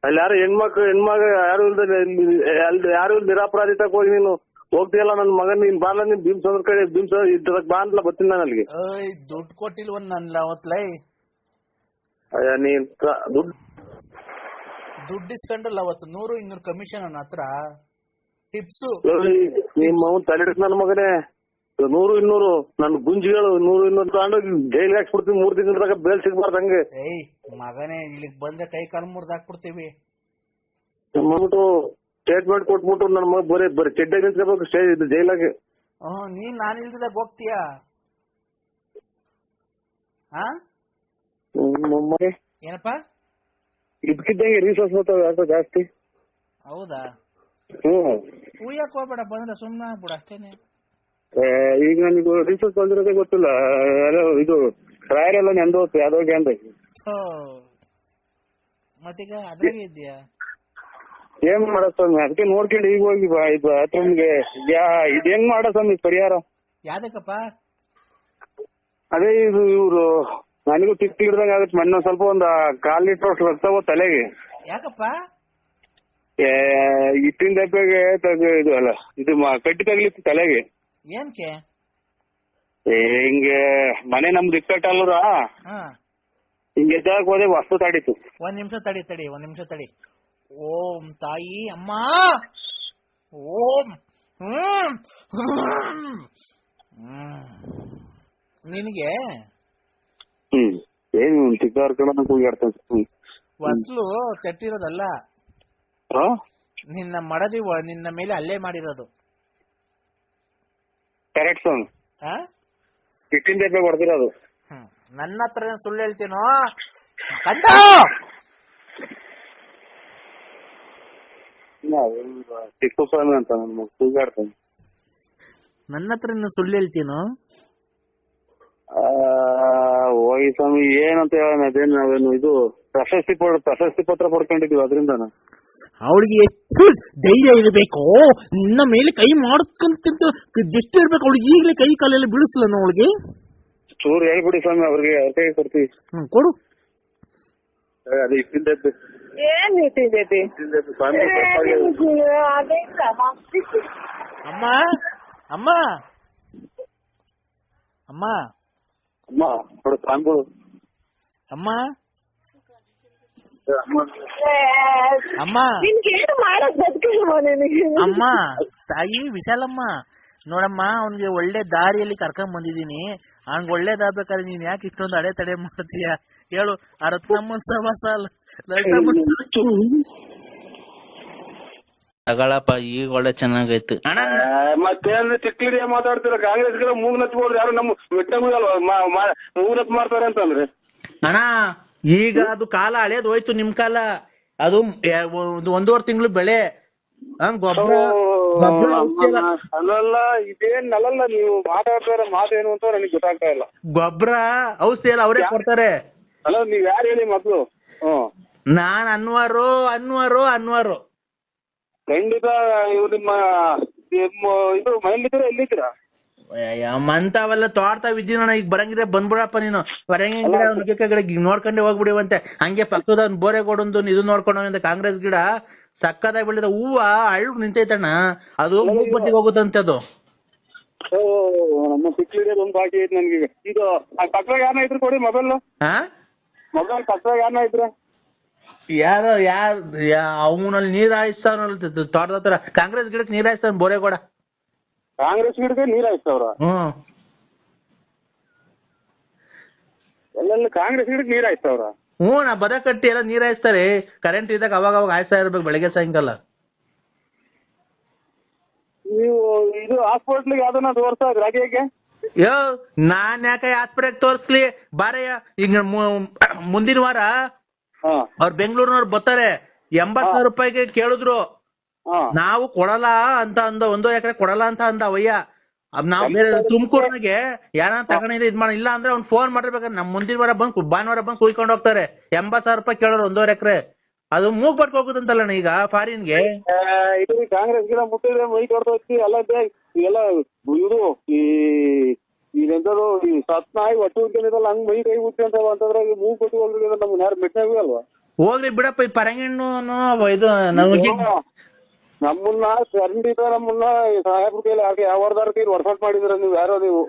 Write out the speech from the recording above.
ಅಲ್ಲಿ ಯಾರು ಹೆಣ್ಮಗ ಯಾರು ಯಾರು ನಿರಾಪರಾಧಿ ತಕ ಹೋಗಿ ನೀನು ಹೋಗ್ತೀಯಲ್ಲ ನನ್ನ ಮಗನ್ ನೀನ್ ಬಾರ್ಲ ನೀನ್ ಭೀಮ್ಸ್ ಅಂದ್ರ ಕಡೆ ಭೀಮ್ಸ್ ಇದ್ದಕ್ ಬಾ ಅಂತಲ್ಲ ಬರ್ತೀನಿ ನಾನು ಅಲ್ಲಿಗೆ. ದುಡ್ಡು ಕೊಟ್ಟಿಲ್ವ ನನ್ಲ ಅವತ್ಲೈ ನೀನ್ ದುಡ್ಡು ಇಸ್ಕೊಂಡಲ್ಲ ಅವತ್ತು 100-200 ಕಮಿಷನ್ ನನ್ನ ಹತ್ರ ಟಿಪ್ಸು. ನಿಮ್ಮ ಅವ್ನು ತಲೆಡಿಸ್ ನನ್ನ ಮಗನೇ 100-200 ನನ್ ಗುಂಜಿಗಳು 100-200 ತಗೊಂಡೋಗಿ ಜೈಲ್ಗೆ ಹಾಕ್ಬಿಡ್ತೀವಿ 3 ತಿಂಗಳದಾಗ ಬೇಲ್ ಸಿಗ್ಬಾರ್ದು ಹಂಗೆ. ಏಯ್ ಮಗನೇ ಇಲ್ಲಿಗ್ ಬಂದ್ರೆ ಕೈ ಕಾಲು ಮುರ್ದು ಹಾಕ್ಬಿಡ್ತೀವಿ ಮಾಡ್ಬಿಟ್ಟು ಸ್ಟೇಟ್ಮೆಂಟ್ ಕೊಟ್ಬಿಟ್ಟು ನನ್ನ ಮಗ ಬರೀ ಚೆಡ್ಡೆ ನಿಂತ್ಕೋಬೇಕು ಜೈಲಾಗೆ. ನೀನ್ ನಾನು ಇಲ್ದಾಗ ಹೋಗ್ತೀಯಾ? ಏನಪ್ಪಾ ಇದಕ್ಕಿದ್ದಂಗೆ ರೀಸೋರ್ಸ್ ಬರ್ತಾವ ಯಾಕೋ ಜಾಸ್ತಿ. ಹೌದಾ? ಹೂಯಕ್ ಹೋಗ್ಬೇಡ, ಬಂದ್ರೆ ಸುಮ್ನೆ ಆಗ್ಬಿಡ ಅಷ್ಟೇನೆ. ಈಗ ನನಗೆ ರೀಸೋರ್ಸ್ ಬಂದಿರೋದೇ ಗೊತ್ತಿಲ್ಲ. ಇದು ರಾಯರೆಲ್ಲ ನೆಂದು ಹೋಗ್ತು ಯಾವ್ದೋಗಿ ಅಂತ. ಮತ್ತೀಗ ಅದ್ರಾಗೆ ಇದೆಯಾ? ಏನ್ ಮಾಡೋ ಸ್ವಾಮಿ, ಅದಕ್ಕೆ ನೋಡ್ಕೊಂಡು ಈಗ ಹೋಗಿ ಬಾತ್ರೂಮ್ಗೆ ಇದು ಹೆಂಗ್ ಮಾಡೋ ಸ್ವಾಮಿ ಪರಿಹಾರ? ಯಾವ್ದಕ್ಕಪ್ಪ? ಅದೇ ಇದು ಇವ್ರು ನನಗೂ ತಿಕ್ತಿ ಹಿಡ್ದಂಗ ಆಗುತ್ತೆ. ಮೊನ್ನೆ ಸ್ವಲ್ಪ ಒಂದು 1/4 ಲೀಟರ್ ರಕ್ತವ ತಲೆಗೆ. ಯಾಕಪ್ಪ? ಇಟ್ಟಿನ ದಪ್ಪಗೆ ಇದು ಅಲ್ಲ ಇದು ಕಟ್ಟಿ ತಗಲಿತ್ತು ತಲೆಗೆ. ಏನ್ಕೆ? ಹಿಂಗೆ ಮನೆ ನಮ್ದು ಇಕ್ಕಟ್ಟಲ್ರ, ಹಿಂಗೆ ಎದ್ದಾಕ್ ಹೋದೆ ವಸ್ತು ತಾಡಿತ್ತು. ಒಂದ್ ನಿಮಿಷ ತಡಿ. ಓಂ ತಾಯಿ ಅಮ್ಮ ಓಂ. ನಿನಗೆ ಏನು ಚಿಕ್ಕ ಕೂಗಾಡ್ತಾನೆ. ವಸ್ಲು ತಟ್ಟಿರೋದಲ್ಲ, ನಿನ್ನ ಮಡದಿ ನಿನ್ನ ಮೇಲೆ ಅಲ್ಲೇ ಮಾಡಿರೋದು. ಕರೆಕ್ಟ್ ಸ್ವಾಮಿ, ಇಟ್ಟಿನ ದೆಬ್ಬೆ ಹೊಡೆದಿರೋದು. ನನ್ನ ಹತ್ರ ಸುಳ್ಳು ಹೇಳ್ತೀನೋ ಚಿಕ್ಕ ಸ್ವಾಮಿ ಅಂತ ಕೂಗಾಡ್ತಾನೆ. ನನ್ನ ಹತ್ರ ಸುಳ್ಳು ಹೇಳ್ತೀನೋ? ಹೋಗಿ ಸ್ವಾಮಿ ಏನಂತ ಹೇಳೋಣ. ಅದೇನು ನಾವೇನು ಇದು ಪ್ರಶಸ್ತಿ ಪತ್ರ ಪಡ್ಕೊಂಡಿದೀವಿ ಅದರಿಂದ. ಅವಳಿಗೆ ಎಷ್ಟು ಧೈರ್ಯ ಇರಬೇಕು, ನಿನ್ನ ಮೇಲೆ ಕೈ ಮಾಡ್ಕೊಂತ ಎಷ್ಟು ಇರ್ಬೇಕು ಅವಳಿಗೆ. ಈಗಲೇ ಕೈ ಕಾಲೆಲ್ಲ ಬೀಳಿಸ್ಲ ಅವಳಿಗೆ. ಚೂರು ಹೇಳ್ಬಿಡಿ ಸ್ವಾಮಿ, ಅವ್ರಿಗೆ ಅವ್ರ ಕೈ ಕೊಡ್ತೀವಿ. ಕೊಡು. ಅದೇ ಇಟ್ಟಿದ್ದೇವೆ. ಅಮ್ಮ ಅಮ್ಮ ಅಮ್ಮ ಅಮ್ಮ ಸಾಂಗಳು ಅಮ್ಮ ಅಮ್ಮ ಅಮ್ಮ ತಾಯಿ ವಿಶಾಲಮ್ಮ ನೋಡಮ್ಮ, ಅವ್ನಿಗೆ ಒಳ್ಳೆ ದಾರಿಯಲ್ಲಿ ಕರ್ಕೊಂಡ್ ಬಂದಿದೀನಿ. ಅವ್ನಿಗೆ ಒಳ್ಳೇದಾಗ್ಬೇಕಾದ್ರೆ ನೀನ್ ಯಾಕೆ ಇಷ್ಟೊಂದು ಅಡೆ ಮಾಡ್ತೀಯ ಹೇಳು? ಆ ರತ್ನಮ್ಮನ್ ಸವಾಸ ತಗೊಳಪ್ಪ, ಈಗ ಒಳ್ಳೆ ಚೆನ್ನಾಗೈತು. ಮತ್ತೇನ್ ಚಿಕ್ಕಿಡಿಯ ಮಾತಾಡ್ತೀರ? ಕಾಂಗ್ರೆಸ್ ಮೂಗ್ನತ್ಬೋದ್ರೆ ಯಾರು ನಮ್ಮ ಮೂಗ್ನತ್ ಮಾಡ್ತಾರೆ ಅಂತಂದ್ರೆ ಅಣ್ಣ. ಈಗ ಅದು ಕಾಲ ಹಳೇದು ಹೋಯ್ತು, ನಿಮ್ ಕಾಲ. ಅದು 1.5 ತಿಂಗಳು ಬೆಳೆ ಗೊಬ್ಬರ ಅಲ್ಲಲ್ಲ. ಇದೇನ್ ಅಲ್ಲಲ್ಲ, ನೀವು ಮಾತಾಡ್ತಾರ ಮಾತೇನು ಅಂತ ನನಗೆ ಗೊತ್ತಾಗ್ತಾ ಇಲ್ಲ. ಗೊಬ್ಬರ ಔಷಧಿ ಎಲ್ಲ ಅವರೇ ಕೊಡ್ತಾರೆ. ಅಲ್ಲ ನೀವ್ ಯಾರು ಹೇಳಿ ಮೊದ್ಲು? ನಾನ್ ಅನ್ವಾರು ಖಂಡಿತ. ಇವ್ ನಿಮ್ಮ ಇದು ಮನೇಲಿದ್ದೀರಾ ಎಲ್ಲಿದ್ದೀರಾ? ಮಂತಾವೆಲ್ಲ ತೋಡ್ತಾವಿದ್ದೀನ. ಈಗ ಬರಂಗಿದ್ರೆ ಬಂದ್ಬಿಡಪ್ಪ ನೀನು. ಬರಂಗಿದ್ರೆ ನೋಡ್ಕೊಂಡೆ ಹೋಗ್ಬಿಡಿವಂತೆ. ಹಂಗೆ ಪಕ್ಕದ ಬೋರೆಗೋಡೊಂದು ಇದು ನೋಡ್ಕೊಂಡ ಕಾಂಗ್ರೆಸ್ ಗಿಡ ಸಕ್ಕದಾಗಿ ಬೆಳೆದ ಹೂವ ಅಳ್ಳು ನಿಂತೈತಣ್ಣ. ಅದು ಮೂಗ್ಬತ್ತಿಗೆ ಹೋಗುತ್ತಂತೆ ಅದು. ನಮ್ಮ ಸಿಕ್ಲಿಡಿಯಲ್ಲಿ ಒಂದು ಬಾಕಿ ಐತೆ ನನ್ಗೆ. ಇದು ಪಕ್ಕದಾಗ ಯಾರನ್ನ ಇದ್ರು ಕೊಡಿ ಮೊಬೈಲ್ ಪಕ್ಕದಾಗ ಯಾರನ್ನ ಇದ್ರ ಅವನಲ್ಲಿ ನೀರ್ ಹಾಯಿಸ್ತಾವಲ್ಲ ತೋಟದ ಹತ್ರ. ಕಾಂಗ್ರೆಸ್ ಗಿಡಕ್ಕೆ ನೀರ್ ಹಾಯಿಸ್ತಾನ ಬೋರೆಗೋಡ. ಕಾಂಗ್ರೆಸ್ ಗಿಡಕ್ಕೆ ನೀರ್ ಹಾಯಿಸ್ತವ್ರ? ಎಲ್ಲೆಲ್ಲ ಕಾಂಗ್ರೆಸ್ ಗಿಡಕ್ಕೆ ನೀರ್ ಹಾಯಿಸ್ತವ್ರ? ನಾ ಬದ ಕಟ್ಟಿ ಎಲ್ಲ ನೀರ್ ಹಾಯಿಸ್ತಾರೆ. ಕರೆಂಟ್ ಇದ್ದಾಗ ಅವಾಗ ಹಾಯಿಸ್ತಾ ಇರ್ಬೇಕು ಬೆಳಗ್ಗೆ ಸಾಯಂಕಾಲ. ನೀವು ಇದು ಹಾಸ್ಪಿಟ್ಲಿಗೆ ಯಾವ್ದನ್ನ ತೋರಿಸ್ತಾ ಇದ್ರಿ ಹಾಗೆ? ನಾನ್ ಯಾಕೆ ಹಾಸ್ಪಿಟಲ್ ತೋರಿಸ್ಲಿ ಬಾರಯ್ಯ. ಈಗ ಮುಂದಿನ ವಾರ ಅವ್ರು ಬೆಂಗಳೂರಿನವ್ರು ಬರ್ತಾರೆ. 80,000 ರೂಪಾಯಿಗೆ ಕೇಳಿದ್ರು. ನಾವು ಕೊಡಲ್ಲ ಅಂತ 1 ಎಕರೆ ಕೊಡಲ್ಲ ಅಂತ ಅಂದ ಅವಯ್ಯ. ನಾವ್ ಬೇರೆ ತುಮಕೂರ್ನಾಗೆ ಯಾರ ತಗೊಂಡಿದ್ರೆ ಇದ್ ಇಲ್ಲ ಅಂದ್ರೆ ಅವ್ನು ಫೋನ್ ಮಾಡಿರ್ಬೇಕಾದ್ರೆ ನಮ್ ಮುಂದಿನ ವಾರ ಭಾನುವಾರ ಬಂದು ಕುಯ್ಕೊಂಡು ಹೋಗ್ತಾರೆ. 80,000 ರೂಪಾಯಿ ಕೇಳೋರು 1.5 ಎಕರೆ. ಅದು ಮೂಗ್ ಬಟ್ಕ ಹೋಗುದಂತಲ್ಲ ಈಗ ಫಾರಿನ್ಗೆ. ಕಾಂಗ್ರೆಸ್ ಗಿಡ ಮುಟ್ಟಿದ್ರೆ ಮೈ ತೊಡ್ದೋಗ್ತಿ ಎಲ್ಲ ಇವೆಲ್ಲ ಇದು ಇದೆಂತದು ಈ ಸತ್ನಾಯಿ ಒಟ್ಟು ಉದ್ಯಮಿದಲ್ಲ ಹಂಗ್ ಮೈ ಕೈ ಮುಟ್ಟಿ ಅಂತಂದ್ರೆ ಮೂಗ್ ಕೊಟ್ಟು ನಮ್ಗೆ ಯಾರು ಮೆಟ್ಟಾಗ ಅಲ್ವಾ? ಹೋಗ್ಲಿ ಬಿಡಪ್ಪ ಈ ಪರಂಗಿಣ್ಣು ಇದು ನಮ್ಗೆ ನಮ್ಮನ್ನ ಖಂಡಿತ ನಮ್ಮನ್ನ ಸಾಹೇಬ್ರ ಕೈಲಿ ಯಾಕೆ ಯಾವ್ದಾರ ಕೈಲಿ ಹೊಡ್ಸಾಟ್ ಮಾಡಿದ್ರ ನೀವು ಯಾರೋ ನೀವು